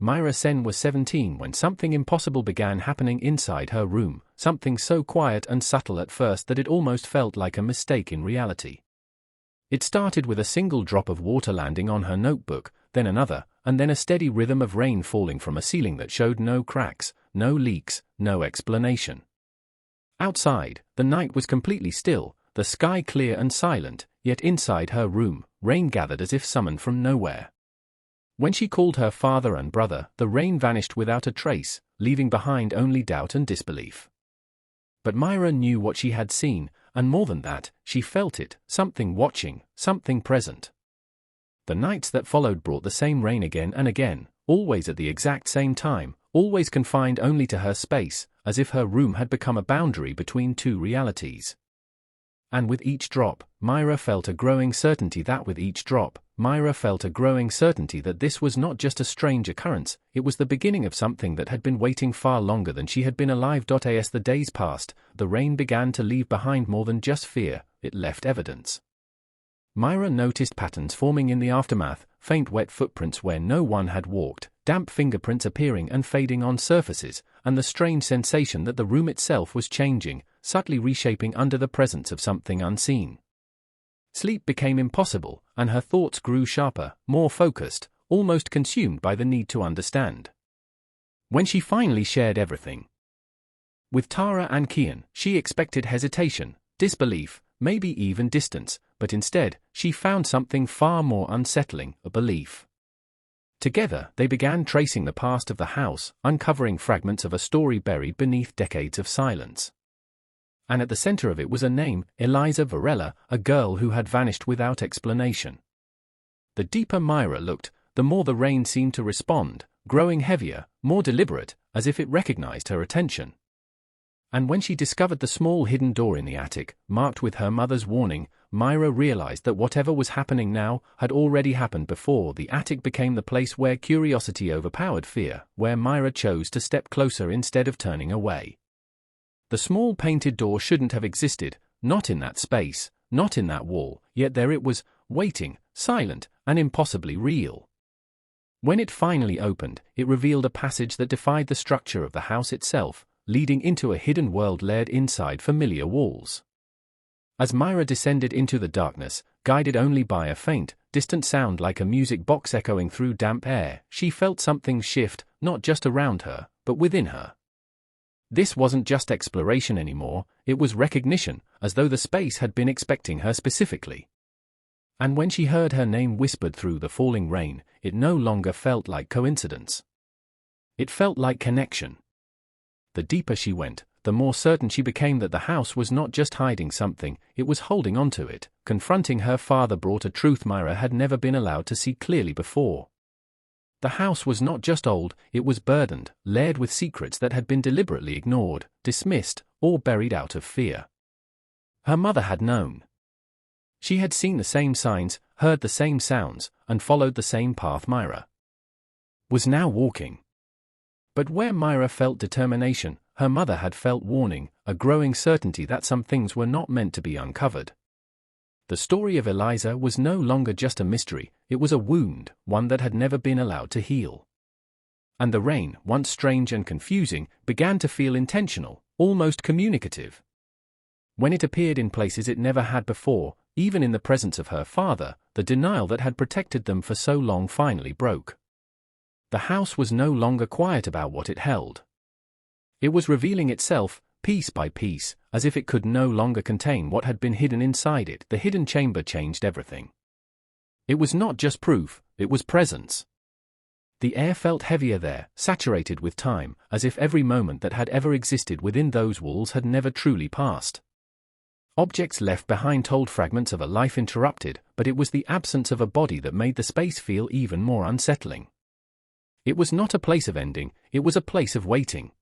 Mira Sen was 17 when something impossible began happening inside her room, something so quiet and subtle at first that it almost felt like a mistake in reality. It started with a single drop of water landing on her notebook, then another, and then a steady rhythm of rain falling from a ceiling that showed no cracks, no leaks, no explanation. Outside, the night was completely still, the sky clear and silent, yet inside her room, rain gathered as if summoned from nowhere. When she called her father and brother, the rain vanished without a trace, leaving behind only doubt and disbelief. But Mira knew what she had seen, and more than that, she felt it, something watching, something present. The nights that followed brought the same rain again and again, always at the exact same time, always confined only to her space, as if her room had become a boundary between two realities. And with each drop, Mira felt a growing certainty that this was not just a strange occurrence, it was the beginning of something that had been waiting far longer than she had been alive. As the days passed, the rain began to leave behind more than just fear, it left evidence. Mira noticed patterns forming in the aftermath, faint wet footprints where no one had walked, damp fingerprints appearing and fading on surfaces, and the strange sensation that the room itself was changing, subtly reshaping under the presence of something unseen. Sleep became impossible, and her thoughts grew sharper, more focused, almost consumed by the need to understand. When she finally shared everything with Tara and Kian, she expected hesitation, disbelief, maybe even distance, but instead, she found something far more unsettling, a belief. Together, they began tracing the past of the house, uncovering fragments of a story buried beneath decades of silence. And at the center of it was a name, Eliza Varela, a girl who had vanished without explanation. The deeper Mira looked, the more the rain seemed to respond, growing heavier, more deliberate, as if it recognized her attention. And when she discovered the small hidden door in the attic, marked with her mother's warning, Mira realized that whatever was happening now had already happened before. The attic became the place where curiosity overpowered fear, where Mira chose to step closer instead of turning away. The small painted door shouldn't have existed, not in that space, not in that wall, yet there it was, waiting, silent, and impossibly real. When it finally opened, it revealed a passage that defied the structure of the house itself, leading into a hidden world laid inside familiar walls. As Mira descended into the darkness, guided only by a faint, distant sound like a music box echoing through damp air, she felt something shift, not just around her, but within her. This wasn't just exploration anymore, it was recognition, as though the space had been expecting her specifically. And when she heard her name whispered through the falling rain, it no longer felt like coincidence. It felt like connection. The deeper she went, the more certain she became that the house was not just hiding something, it was holding onto it. Confronting her father brought a truth Mira had never been allowed to see clearly before. The house was not just old, it was burdened, layered with secrets that had been deliberately ignored, dismissed, or buried out of fear. Her mother had known. She had seen the same signs, heard the same sounds, and followed the same path Mira was now walking. But where Mira felt determination, her mother had felt warning, a growing certainty that some things were not meant to be uncovered. The story of Eliza was no longer just a mystery, it was a wound, one that had never been allowed to heal. And the rain, once strange and confusing, began to feel intentional, almost communicative. When it appeared in places it never had before, even in the presence of her father, the denial that had protected them for so long finally broke. The house was no longer quiet about what it held. It was revealing itself, piece by piece, as if it could no longer contain what had been hidden inside it. The hidden chamber changed everything. It was not just proof, it was presence. The air felt heavier there, saturated with time, as if every moment that had ever existed within those walls had never truly passed. Objects left behind told fragments of a life interrupted, but it was the absence of a body that made the space feel even more unsettling. It was not a place of ending, it was a place of waiting.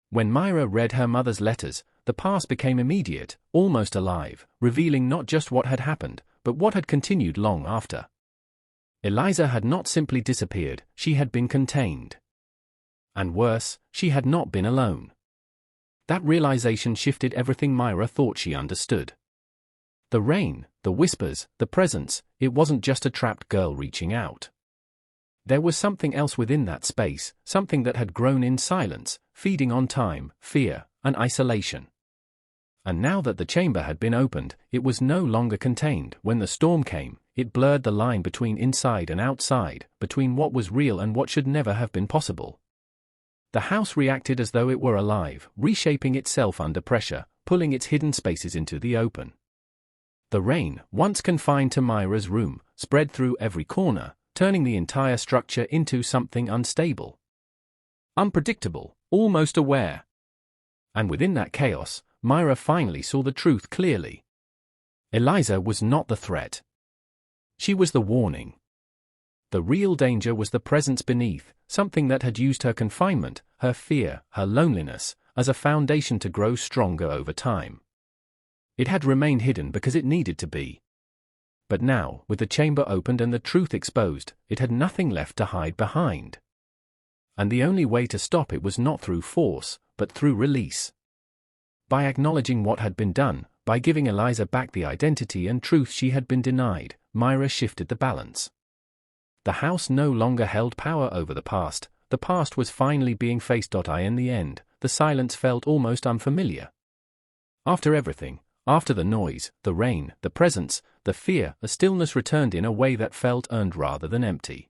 When Mira read her mother's letters, the past became immediate, almost alive, revealing not just what had happened, but what had continued long after. Eliza had not simply disappeared, she had been contained. And worse, she had not been alone. That realization shifted everything Mira thought she understood. The rain, the whispers, the presence, it wasn't just a trapped girl reaching out. There was something else within that space, something that had grown in silence, feeding on time, fear, and isolation. And now that the chamber had been opened, it was no longer contained. When the storm came, it blurred the line between inside and outside, between what was real and what should never have been possible. The house reacted as though it were alive, reshaping itself under pressure, pulling its hidden spaces into the open. The rain, once confined to Mira's room, spread through every corner, turning the entire structure into something unstable, unpredictable, almost aware. And within that chaos, Mira finally saw the truth clearly. Eliza was not the threat. She was the warning. The real danger was the presence beneath, something that had used her confinement, her fear, her loneliness, as a foundation to grow stronger over time. It had remained hidden because it needed to be. But now, with the chamber opened and the truth exposed, it had nothing left to hide behind. And the only way to stop it was not through force, but through release. By acknowledging what had been done, by giving Eliza back the identity and truth she had been denied, Mira shifted the balance. The house no longer held power over the past was finally being faced. In the end, the silence felt almost unfamiliar. After everything, after the noise, the rain, the presence, the fear, a stillness returned in a way that felt earned rather than empty.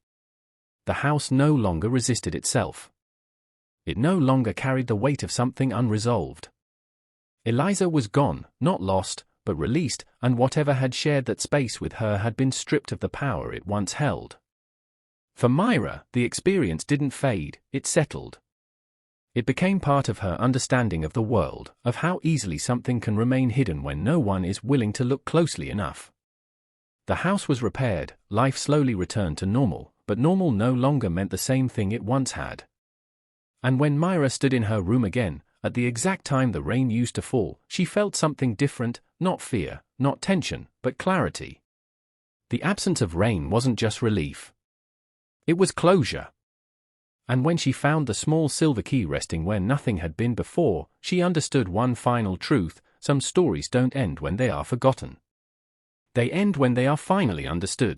The house no longer resisted itself. It no longer carried the weight of something unresolved. Eliza was gone, not lost, but released, and whatever had shared that space with her had been stripped of the power it once held. For Mira, the experience didn't fade, it settled. It became part of her understanding of the world, of how easily something can remain hidden when no one is willing to look closely enough. The house was repaired, life slowly returned to normal, but normal no longer meant the same thing it once had. And when Mira stood in her room again, at the exact time the rain used to fall, she felt something different, not fear, not tension, but clarity. The absence of rain wasn't just relief. It was closure. And when she found the small silver key resting where nothing had been before, she understood one final truth: some stories don't end when they are forgotten. They end when they are finally understood.